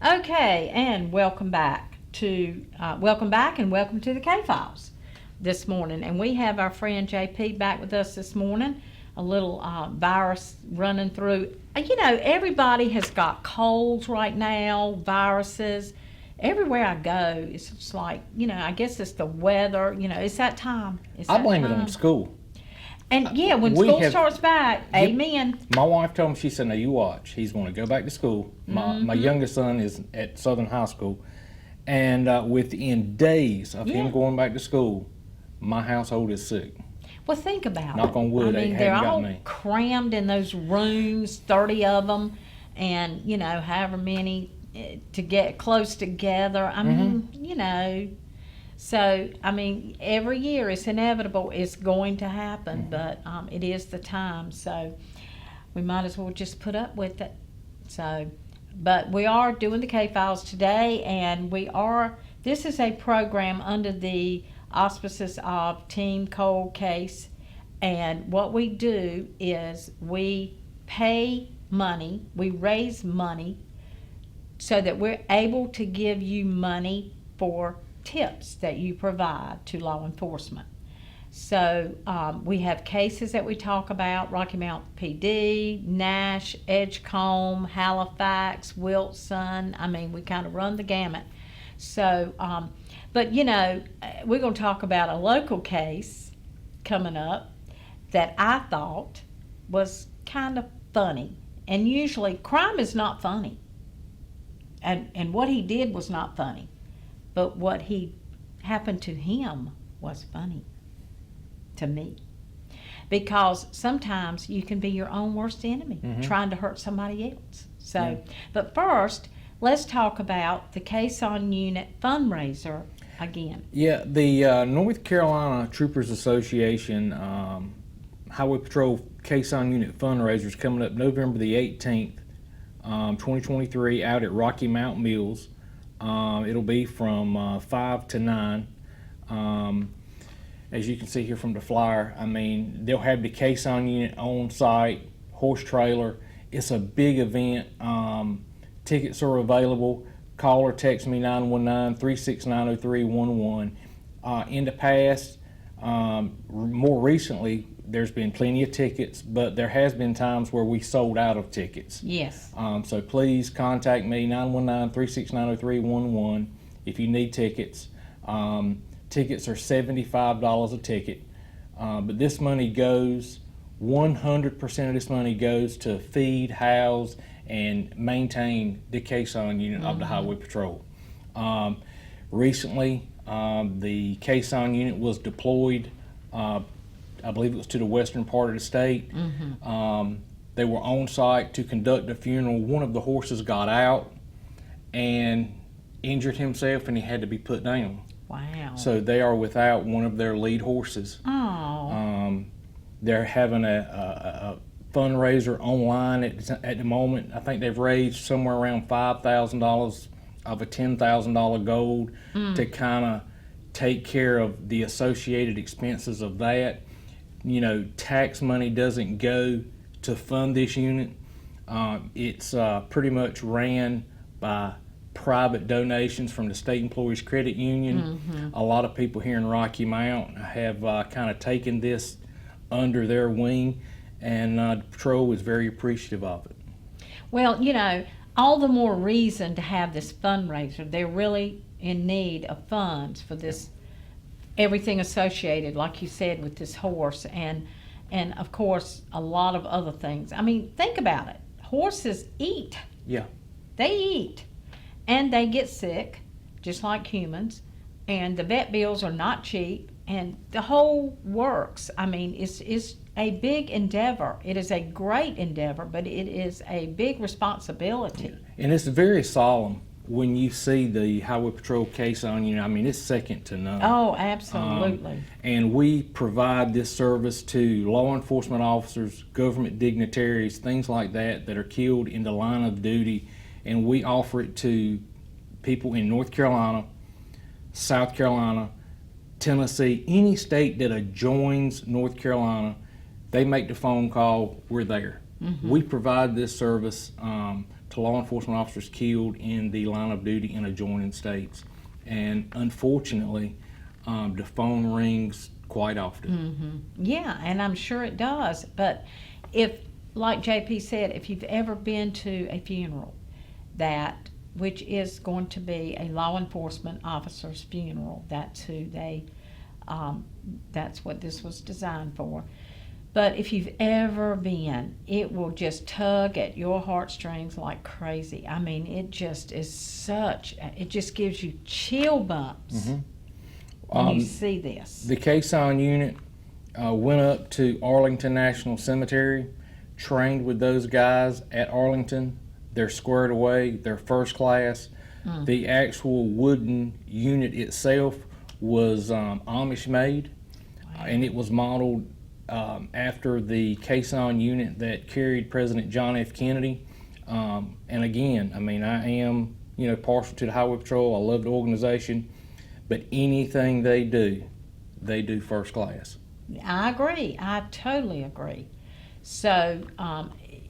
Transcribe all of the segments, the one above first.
Okay, and welcome back, and welcome to the K Files this morning. And we have our friend JP back with us this morning. A little virus running through. Everybody has got colds right now, viruses. Everywhere I go, it's just like, I guess it's the weather. It's that time. I blame it on school. And yeah, when school starts back, amen. My wife told me, she said, now you watch. He's going to go back to school. My youngest son is at Southern High School. And within days of him going back to school, my household is sick. Well, think about it. Knock on wood, they're all crammed in those rooms, 30 of them, and, however many to get close together. So, every year it's inevitable, it's going to happen, but it is the time, so we might as well just put up with it. So, but we are doing the K-Files today, and this is a program under the auspices of Team Cold Case, and what we do is we pay money, we raise money so that we're able to give you money for tips that you provide to law enforcement. So we have cases that we talk about: Rocky Mount PD, Nash, Edgecombe, Halifax, Wilson. We kind of run the gamut. So, but we're going to talk about a local case coming up that I thought was kind of funny. And usually crime is not funny. And what he did was not funny. But what happened to him was funny to me. Because sometimes you can be your own worst enemy, trying to hurt somebody else. So, but first, let's talk about the Caisson Unit fundraiser again. Yeah, the North Carolina Troopers Association Highway Patrol Caisson Unit fundraiser is coming up November the 18th, 2023, out at Rocky Mount Mills. It'll be from 5 to 9. As you can see here from the flyer, they'll have the Caisson Unit on site, horse trailer. It's a big event. Tickets are available. Call or text me 919-369-0311. In the past, more recently, there's been plenty of tickets, but there has been times where we sold out of tickets. Yes. So please contact me, 919-369-0311, if you need tickets. Tickets are $75 a ticket, but this money goes, 100% of this money goes to feed, house, and maintain the Caisson Unit of the Highway Patrol. Recently, the Caisson Unit was deployed, I believe it was to the western part of the state. They were on site to conduct a funeral. One of the horses got out and injured himself, and he had to be put down. Wow. So they are without one of their lead horses. Oh. They're having a fundraiser online at the moment. I think they've raised somewhere around $5,000 of a $10,000 goal to kind of take care of the associated expenses of that. Tax money doesn't go to fund this unit. It's pretty much ran by private donations from the State Employees Credit Union. A lot of people here in Rocky Mount have kind of taken this under their wing, and the patrol is very appreciative of it. Well, all the more reason to have this fundraiser. They're really in need of funds for this, everything associated, like you said, with this horse, and of course a lot of other things. Think about it. Horses eat. Yeah. They eat, and they get sick, just like humans, and the vet bills are not cheap, and the whole works. It's a big endeavor. It is a great endeavor, but it is a big responsibility. And it's very solemn when you see the Highway Patrol Caisson Unit. It's second to none. Oh, absolutely. And we provide this service to law enforcement officers, government dignitaries, things like that are killed in the line of duty, and we offer it to people in North Carolina, South Carolina, Tennessee, any state that adjoins North Carolina. They make the phone call, we're there. We provide this service to law enforcement officers killed in the line of duty in adjoining states. And unfortunately, the phone rings quite often. Yeah, and I'm sure it does. But if, like JP said, if you've ever been to a funeral which is going to be a law enforcement officer's funeral, that's what this was designed for. But if you've ever been, it will just tug at your heartstrings like crazy. I mean, it just gives you chill bumps when you see this. The Caisson unit went up to Arlington National Cemetery, trained with those guys at Arlington. They're squared away, they're first class. The actual wooden unit itself was Amish made, and it was modeled after the Caisson unit that carried President John F. Kennedy. And again, I mean, I am, partial to the Highway Patrol. I love the organization, but anything they do first class. I agree. I totally agree. So,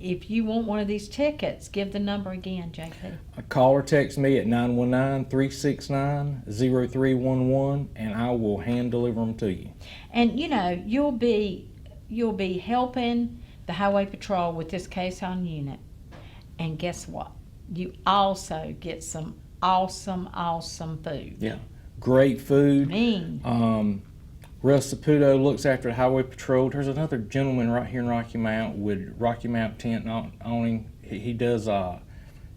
if you want one of these tickets, give the number again, JP. Call or text me at 919-369-0311, and I will hand deliver them to you. And you'll be helping the Highway Patrol with this Caisson unit. And guess what? You also get some awesome food. Yeah, great food. Russ Saputo looks after the Highway Patrol. There's another gentleman right here in Rocky Mount with Rocky Mount tent on him. He does,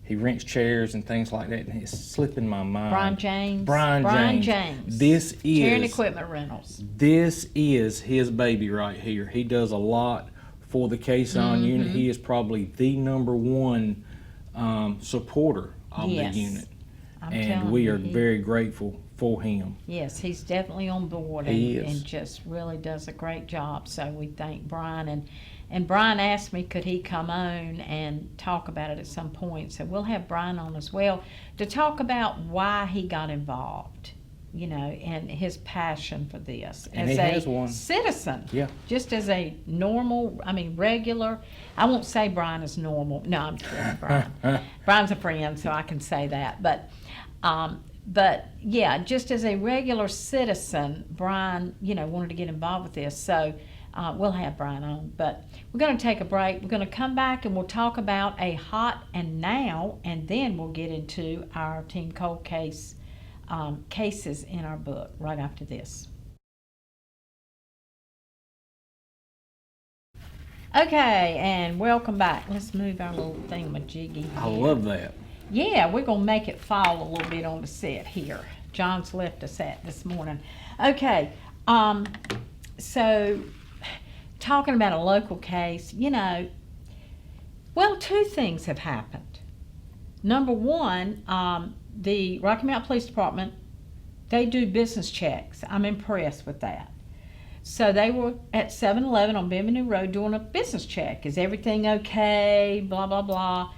he rents chairs and things like that, and it's slipping my mind. Brian James. This is Chair and Equipment Rentals. This is his baby right here. He does a lot for the Caisson unit. He is probably the #1 supporter of the unit. And we are very grateful for him. Yes, he's definitely on board and just really does a great job. So we thank Brian. And Brian asked me, could he come on and talk about it at some point. So we'll have Brian on as well to talk about why he got involved, and his passion for this. And as he has one. Citizen. Yeah. Just as a regular. I won't say Brian is normal. No, I'm kidding, Brian. Brian's a friend, so I can say that. But yeah, just as a regular citizen, Brian, wanted to get involved with this. So we'll have Brian on. But we're going to take a break. We're going to come back and we'll talk about a hot and now, and then we'll get into our Team Cold Case cases in our book right after this. Okay, and welcome back. Let's move our little thingamajiggy. I love that. Yeah, we're going to make it fall a little bit on the set here. John's left us at this morning. Okay, so talking about a local case, well, two things have happened. Number one, the Rocky Mount Police Department, they do business checks. I'm impressed with that. So they were at 7-Eleven on Bienvenue Road doing a business check. Is everything okay? Blah, blah, blah.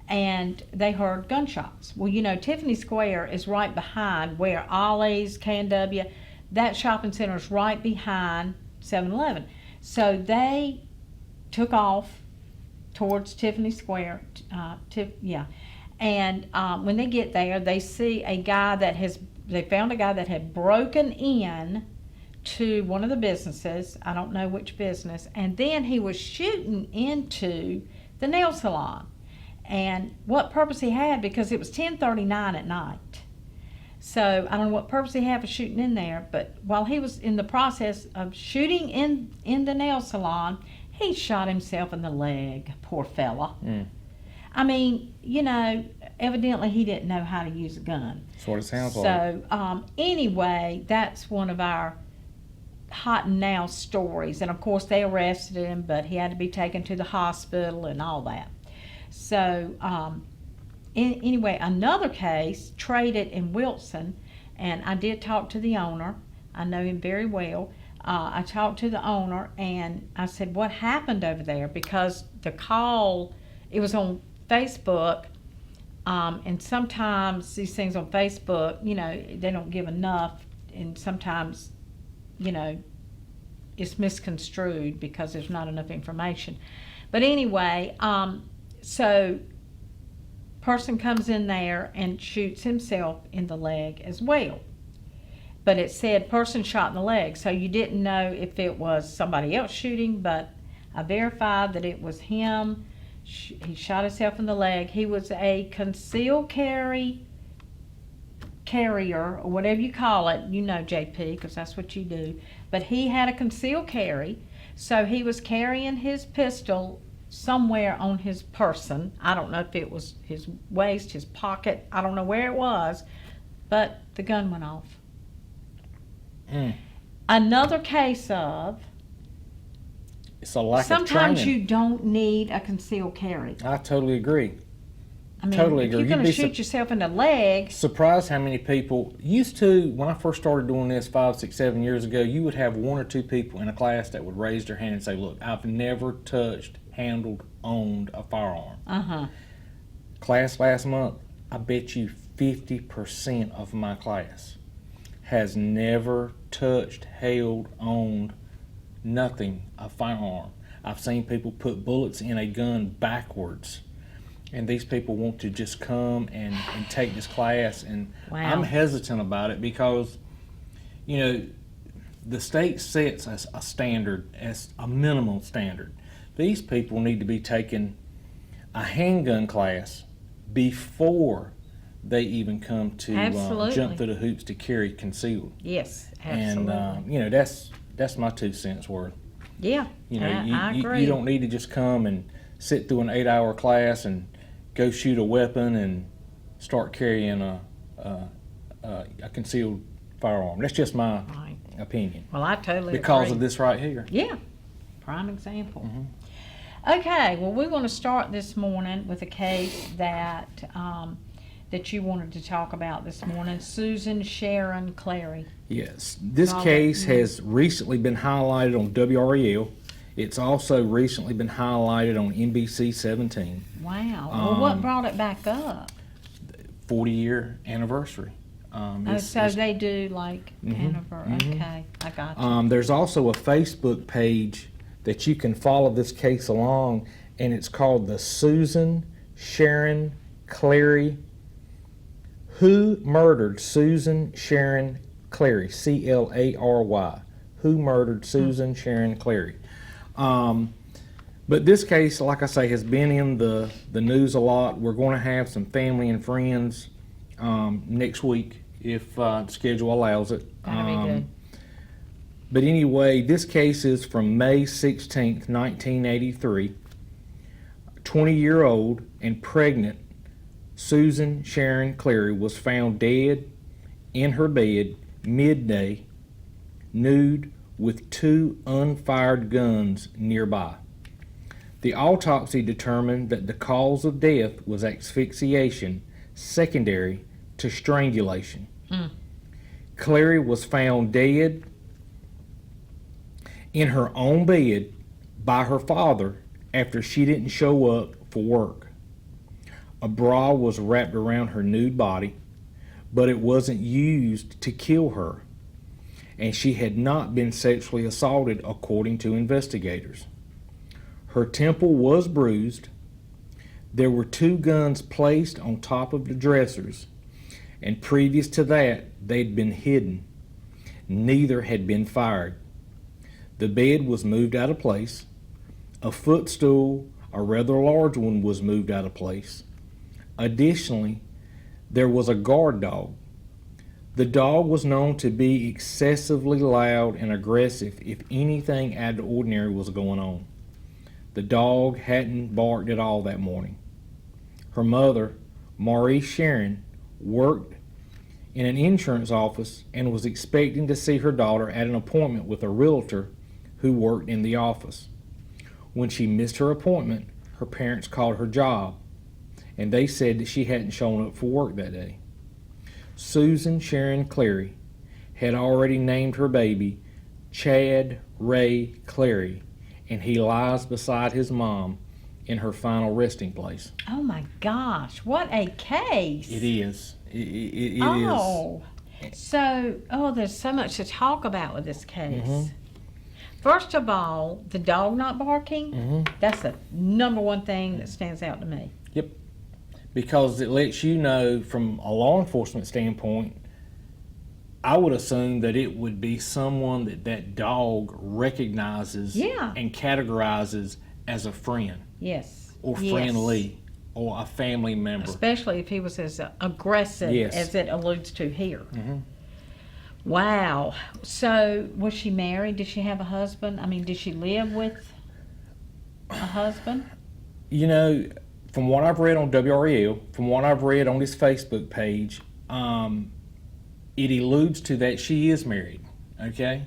And they heard gunshots. Well, Tiffany Square is right behind where Ollie's, K&W, that shopping center is right behind 7-Eleven. So they took off towards Tiffany Square. And when they get there, they see they found a guy that had broken in to one of the businesses. I don't know which business. And then he was shooting into the nail salon. And what purpose he had, because it was 10:39 at night. So I don't know what purpose he had for shooting in there, but while he was in the process of shooting in the nail salon, he shot himself in the leg, poor fella. I mean, evidently he didn't know how to use a gun. That's what it sounds like. So anyway, that's one of our hot and now stories. And of course they arrested him, but he had to be taken to the hospital and all that. So anyway, another case traded in Wilson, and I did talk to the owner. I know him very well. I talked to the owner and I said, what happened over there? Because the call, it was on Facebook, and sometimes these things on Facebook, they don't give enough, and sometimes, it's misconstrued because there's not enough information. But anyway, so person comes in there and shoots himself in the leg as well. But it said person shot in the leg, so you didn't know if it was somebody else shooting, but I verified that it was him. He shot himself in the leg. He was a concealed carrier, or whatever you call it. You know, JP, because that's what you do. But he had a concealed carry, so he was carrying his pistol somewhere on his person. I don't know if it was his waist, his pocket. I don't know where it was, but the gun went off. Another case of It's a lack of sometimes training. you don't need a concealed carry. I totally agree. I mean, Totally if agree. you're You'd going to be shoot yourself in the leg, Surprised how many people used to, when I first started doing this 5, 6, 7 years ago, you would have 1 or 2 people in a class that would raise their hand and say, look, I've never touched, handled, owned a firearm. Class last month, I bet you 50% of my class has never touched, held, owned, nothing, a firearm. I've seen people put bullets in a gun backwards. And these people want to just come and take this class, and Wow. I'm hesitant about it because, you know, the state sets a standard, as a minimum standard. These people need to be taking a handgun class before they even come to Absolutely. jump through the hoops to carry concealed. yes, absolutely. And you know, that's my 2 cents worth. Yeah, You know, I agree. you don't need to just come and sit through an 8-hour class and go shoot a weapon and start carrying a concealed firearm. That's just my Right. opinion. Well, I totally Because agree. of this right here. Yeah, prime example. Mm-hmm. Okay, well, we're going to start this morning with a case that that you wanted to talk about this morning, Susan Sharon Clary. Yes. This Robert, case mhm. has recently been highlighted on WREL. It's also recently been highlighted on NBC 17. Wow. Well, what Um, brought it back up? 40-year anniversary. Oh, It's- so it's- they do like Mhm, mhm. Okay, I got you. There's also a Facebook page that you can follow this case along, and it's called the Susan Sharon Clary. Who murdered Susan Sharon Clary? Clary. Who murdered Susan Sharon Clary? But this case, like I say, has been in the news a lot. We're going to have some family and friends next week if the schedule allows it. That'll be good. But anyway, this case is from May 16th, 1983. 20-year-old and pregnant Susan Sharon Clary was found dead in her bed midday, nude, with 2 unfired guns nearby. The autopsy determined that the cause of death was asphyxiation secondary to strangulation. Clary was found dead in her own bed by her father after she didn't show up for work. A bra was wrapped around her nude body, but it wasn't used to kill her, and she had not been sexually assaulted according to investigators. Her temple was bruised. There were 2 guns placed on top of the dressers, and previous to that, they'd been hidden. Neither had been fired. The bed was moved out of place. A footstool, a rather large one, was moved out of place. Additionally, there was a guard dog. The dog was known to be excessively loud and aggressive if anything out of the ordinary was going on. The dog hadn't barked at all that morning. Her mother, Maurice Sharon, worked in an insurance office and was expecting to see her daughter at an appointment with a realtor who worked in the office. When she missed her appointment, her parents called her job, and they said that she hadn't shown up for work that day. Susan Sharon Clary had already named her baby Chad Ray Clary, and he lies beside his mom in her final resting place. Oh my gosh, what a case. It is. It is. Oh, so, there's so much to talk about with this case. Mhm. First of all, the dog not barking, Mhm. that's the number one thing that stands out to me. because it lets you know from a law enforcement standpoint. I would assume that it would be someone that dog recognizes Yeah. and categorizes as a friend Yes. or Yes. friendly or a family member. Especially if he was as aggressive Yes. as it alludes to here. Mhm. Wow. So, was she married? Did she have a husband? I mean, did she live with a husband? You know, from what I've read on WREL, from what I've read on his Facebook page, it alludes to that she is married, okay?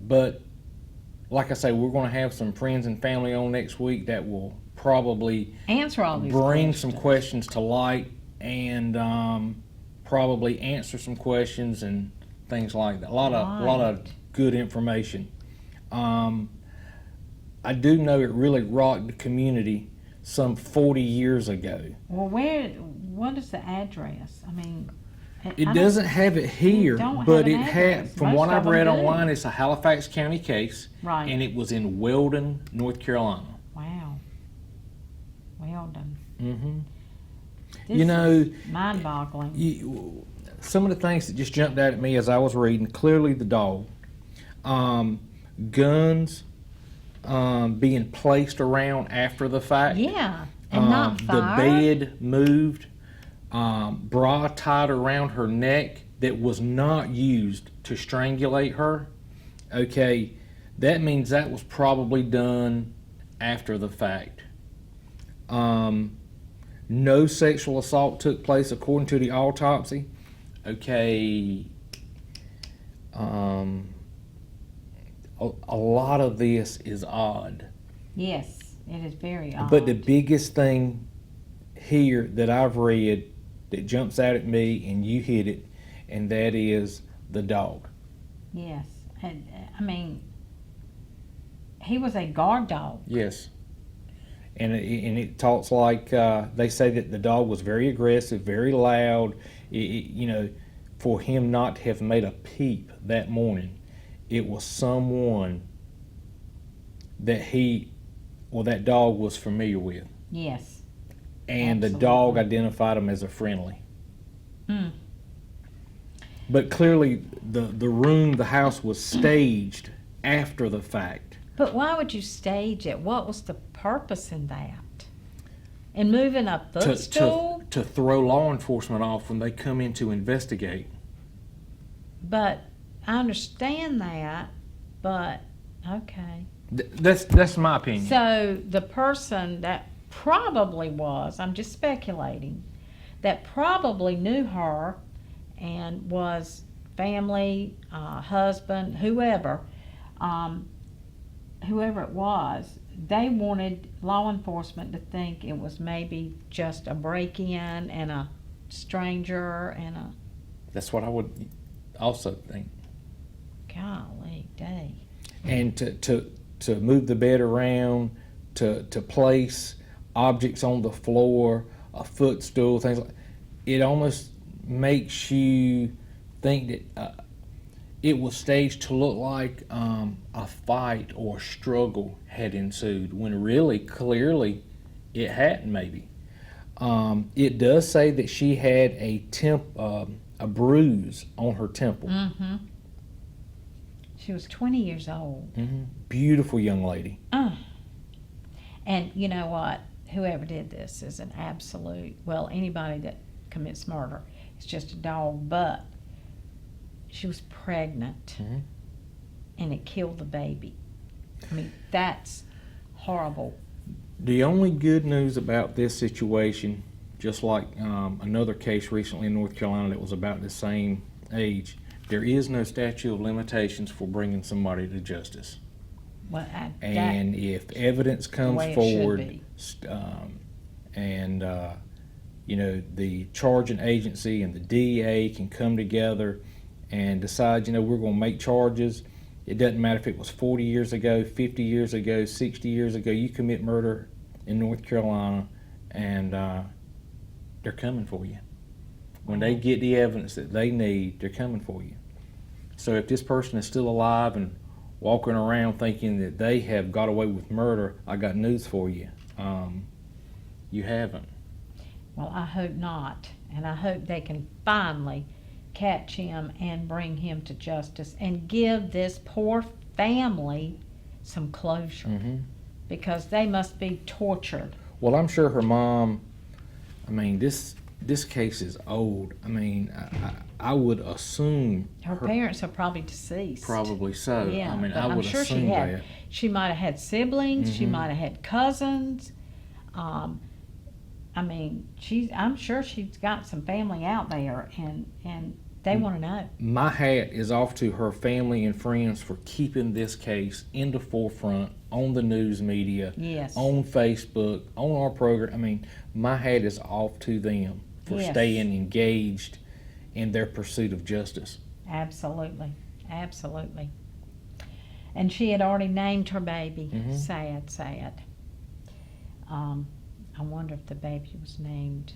But like I say, we're going to have some friends and family on next week that will probably Answer all these bring questions. some questions to light and probably answer some questions and things like that. A lot of Right. good information. I do know it really rocked the community some 40 years ago. Well, what is the address? I mean, I It don't- doesn't have it here, don't have but an it had, address. from Most what of I've them read do. online, it's a Halifax County case, Right. and it was in Weldon, North Carolina. Wow. Well done. hmm This You know, is mind-boggling. some of the things that just jumped out at me as I was reading, clearly the dog, guns being placed around after the fact. Yeah, and not The fire. bed moved, bra tied around her neck that was not used to strangulate her. Okay, that means that was probably done after the fact. No sexual assault took place according to the autopsy. Okay, a lot of this is odd. Yes, it is very odd. But the biggest thing here that I've read that jumps out at me, and you hit it, and that is the dog. Yes, and I mean, he was a guard dog. Yes. And it talks like they say that the dog was very aggressive, very loud. You know, for him not to have made a peep that morning, it was someone that that dog was familiar with. Yes. And the Absolutely. dog identified him as a friendly. Mm. But clearly, the house was staged after the fact. But why would you stage it? What was the purpose in that? And moving a footstool? To throw law enforcement off when they come in to investigate. But I understand that, but okay. That's my opinion. So the person that probably was, I'm just speculating, that probably knew her and was family, husband, whoever it was, they wanted law enforcement to think it was maybe just a break-in and a stranger and a That's what I would also think. golly day. And to move the bed around, to place objects on the floor, a footstool, things like it almost makes you think that it was staged to look like a fight or a struggle had ensued, when really, clearly, it hadn't. Maybe it does say that she had a bruise on her temple. Mm-hmm. She was 20 years old. Mm-hmm. Beautiful young lady. And you know what? Whoever did this is an absolute, well, anybody that commits murder is just a dog, but she was pregnant Mhm. and it killed the baby. I mean, that's horrible. The only good news about this situation, just like another case recently in North Carolina that was about the same age, there is no statute of limitations for bringing somebody to justice. Well, And if evidence comes way it should forward, be. and the charging agency and the DEA can come together and decide, we're going to make charges. It doesn't matter if it was 40 years ago, 50 years ago, 60 years ago. You commit murder in North Carolina, and they're coming for you. When they get the evidence that they need, they're coming for you. So if this person is still alive and walking around thinking that they have got away with murder, I got news for you. You haven't. Well, I hope not, and I hope they can finally catch him and bring him to justice and give this poor family some closure, Hmm. because they must be tortured. Well, I'm sure her mom. I mean, this case is old. I mean, I would assume Her parents are probably deceased. probably so. Yeah, I mean, but I I'm would sure assume she had. that. She might have had siblings. She Mhm. might have had cousins. I mean, I'm sure she's got some family out there, and they want to know. My hat is off to her family and friends for keeping this case in the forefront on the news media, Yes. on Facebook, on our program. I mean, my hat is off to them for Yes. staying engaged in their pursuit of justice. Absolutely, absolutely. And she had already named her baby. Mhm. Sad, sad. I wonder if the baby was named.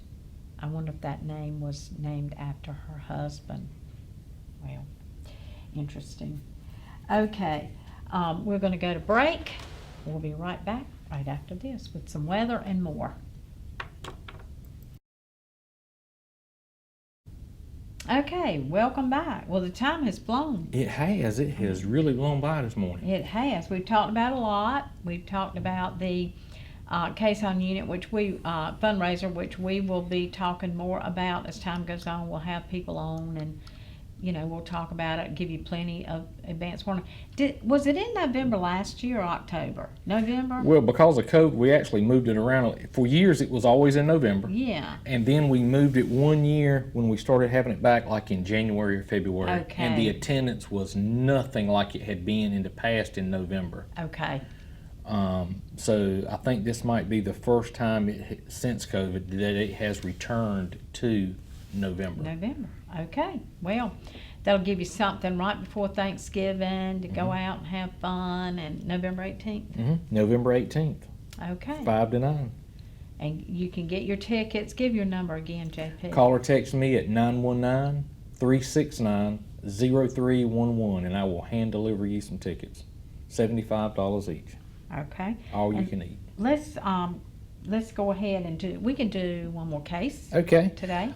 I wonder if that name was named after her husband. Well, interesting. Okay, we're going to go to break. We'll be right back right after this with some weather and more. Okay, welcome back. Well, the time has flown. It has really blown by this morning. It has. We've talked about a lot. We've talked about the case on unit, which we fundraiser, which we will be talking more about as time goes on. We'll have people on, and we'll talk about it. Give you plenty of advance warning. Was it in November last year or October? November. Well, because of COVID, we actually moved it around. For years, it was always in November. Yeah. And then we moved it one year when we started having it back, like in January or February. Okay. And the attendance was nothing like it had been in the past in November. Okay. So I think this might be the first time since COVID that it has returned to November. November. Okay. Well, that'll give you something right before Thanksgiving to go out and have fun. And November 18th. November 18th, Okay. 5 to 9. And you can get your tickets. Give your number again, JP. Call or text me at 919-369-0311, and I will hand deliver you some tickets. $75 each. Okay. All you And can eat. Let's go ahead and we can do one more case Okay. today.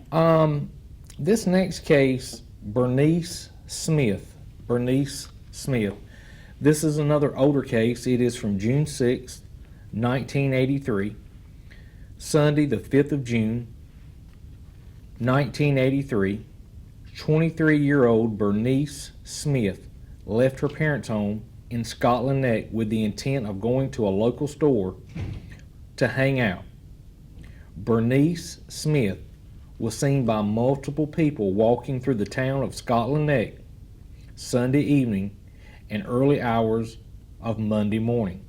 This next case, Bernice Smith. Bernice Smith. This is another older case. It is from June 6th, 1983. Sunday, the 5th of June, 1983. 23-year-old Bernice Smith left her parents' home in Scotland Neck with the intent of going to a local store to hang out. Bernice Smith was seen by multiple people walking through the town of Scotland Neck Sunday evening and early hours of Monday morning.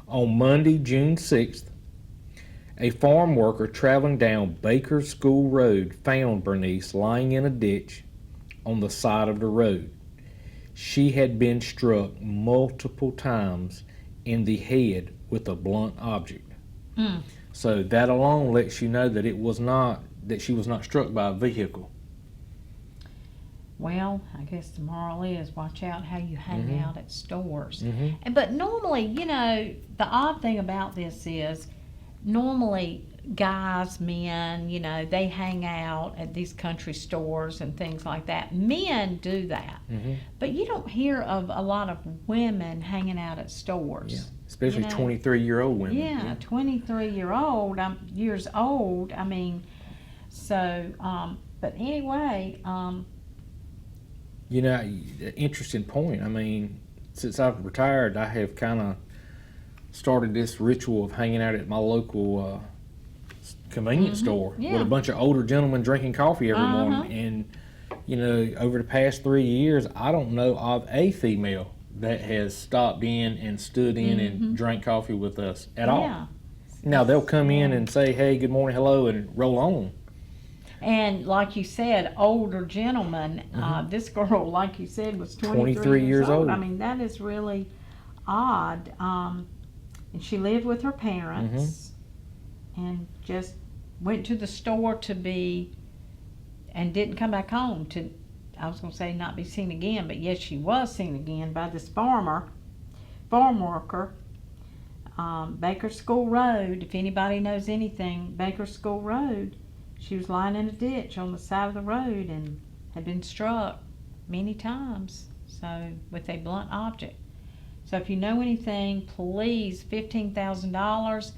On Monday, June 6th, a farm worker traveling down Baker School Road found Bernice lying in a ditch on the side of the road. She had been struck multiple times in the head with a blunt object. So that alone lets you know that she was not struck by a vehicle. Well, I guess the moral is watch out how you hang out at stores. Mhm. But normally, the odd thing about this is normally guys, men, they hang out at these country stores and things like that. Men do that. But you don't hear of a lot of women hanging out at stores. Yeah, especially You know? 23-year-old women. Yeah, 23-year-old, years old. I mean, so, but anyway, Interesting point. I mean, since I've retired, I have kind of started this ritual of hanging out at my local convenience store Yeah. with a bunch of older gentlemen drinking coffee every morning. And, over the past 3 years, I don't know of a female that has stopped in and stood in and drank coffee with us at all. yeah. Now, they'll come in and say, hey, good morning, hello, and roll on. And like you said, older gentlemen, this girl, like you said, was 23 years old. I mean, that is really odd. And she lived with her parents and just went to the store and didn't come back home I was going to say not be seen again, but yes, she was seen again by this farm worker. Baker School Road, if anybody knows anything, Baker School Road, she was lying in a ditch on the side of the road and had been struck many times, so with a blunt object. So if you know anything, please, $15,000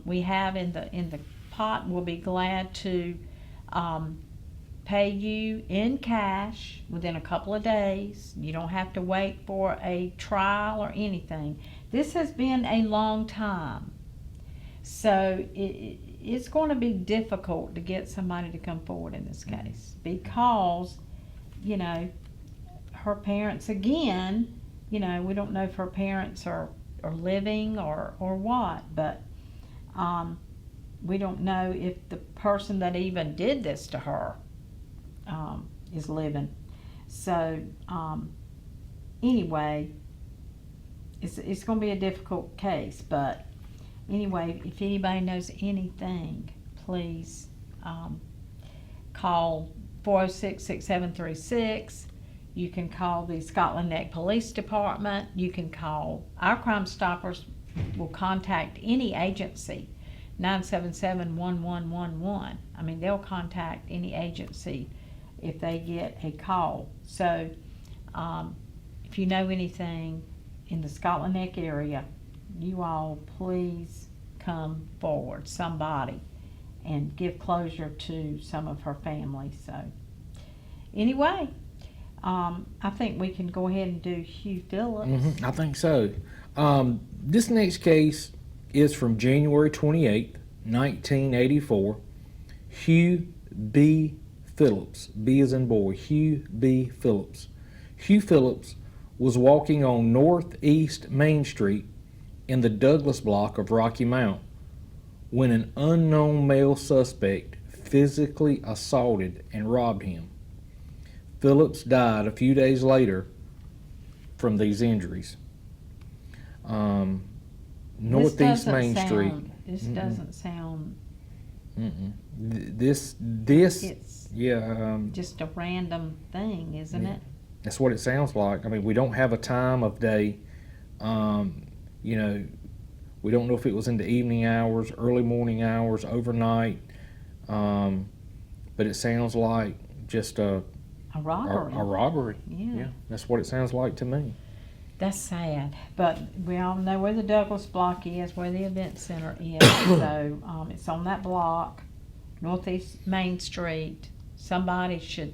we have in the pot. We'll be glad to pay you in cash within a couple of days. You don't have to wait for a trial or anything. This has been a long time, so it's going to be difficult to get somebody to come forward in this case because, you know, her parents, again, you know, we don't know if her parents are living or what, but we don't know if the person that even did this to her is living. So anyway, it's going to be a difficult case, but anyway, if anybody knows anything, please call 406-6736. You can call the Scotland Neck Police Department. You can call our Crime Stoppers. Will contact any agency, 977-1111. I mean, they'll contact any agency if they get a call. So if you know anything in the Scotland Neck area, you all please come forward, somebody, and give closure to some of her family. So anyway, I think we can go ahead and do Hugh Phillips. I think so. This next case is from January 28th, 1984. Hugh B. Phillips. B as in boy. Hugh B. Phillips. Hugh Phillips was walking on Northeast Main Street in the Douglas block of Rocky Mount when an unknown male suspect physically assaulted and robbed him. Phillips died a few days later from these injuries. Northeast Main Street. This doesn't sound. This. It's yeah. just a random thing, isn't it? That's what it sounds like. I mean, we don't have a time of day. You know, we don't know if it was in the evening hours, early morning hours, overnight. But it sounds like just a robbery. A robbery. Yeah. That's what it sounds like to me. That's sad, but we all know where the Douglas block is, where the event center is. So it's on that block, Northeast Main Street. Somebody should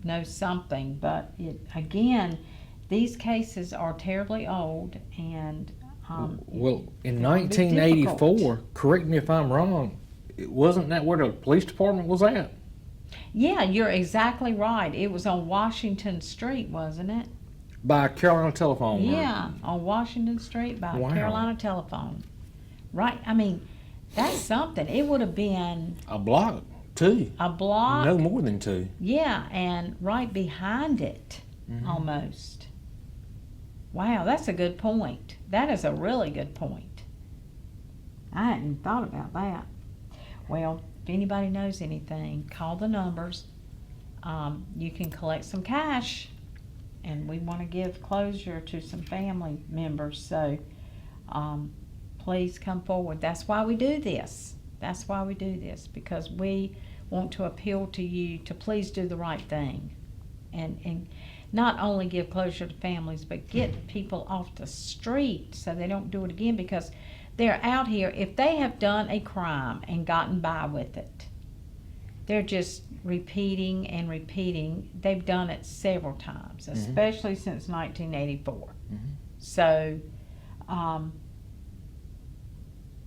know something, but again, these cases are terribly old, and well, in it'll be 1984, difficult. correct me if I'm wrong, wasn't that where the police department was at? Yeah, you're exactly right. It was on Washington Street, wasn't it? By Carolina Telephone. Yeah, on Washington Street by Wow. Carolina Telephone. Right, I mean, that's something. It would have been A block, two. a block. No more than two. Yeah, and right behind it, almost. Wow, that's a good point. That is a really good point. I hadn't thought about that. Well, if anybody knows anything, call the numbers. You can collect some cash, and we want to give closure to some family members. So please come forward. That's why we do this. That's why we do this, because we want to appeal to you to please do the right thing, and not only give closure to families, but get people off the street so they don't do it again, because they're out here. If they have done a crime and gotten by with it, they're just repeating and repeating. They've done it several times, especially since 1984. So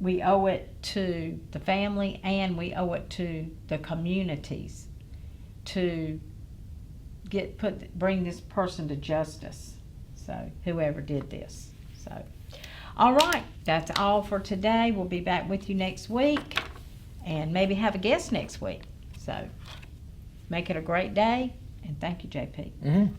we owe it to the family, and we owe it to the communities to bring this person to justice. So whoever did this. So all right, that's all for today. We'll be back with you next week, and maybe have a guest next week. So make it a great day, and thank you, JP.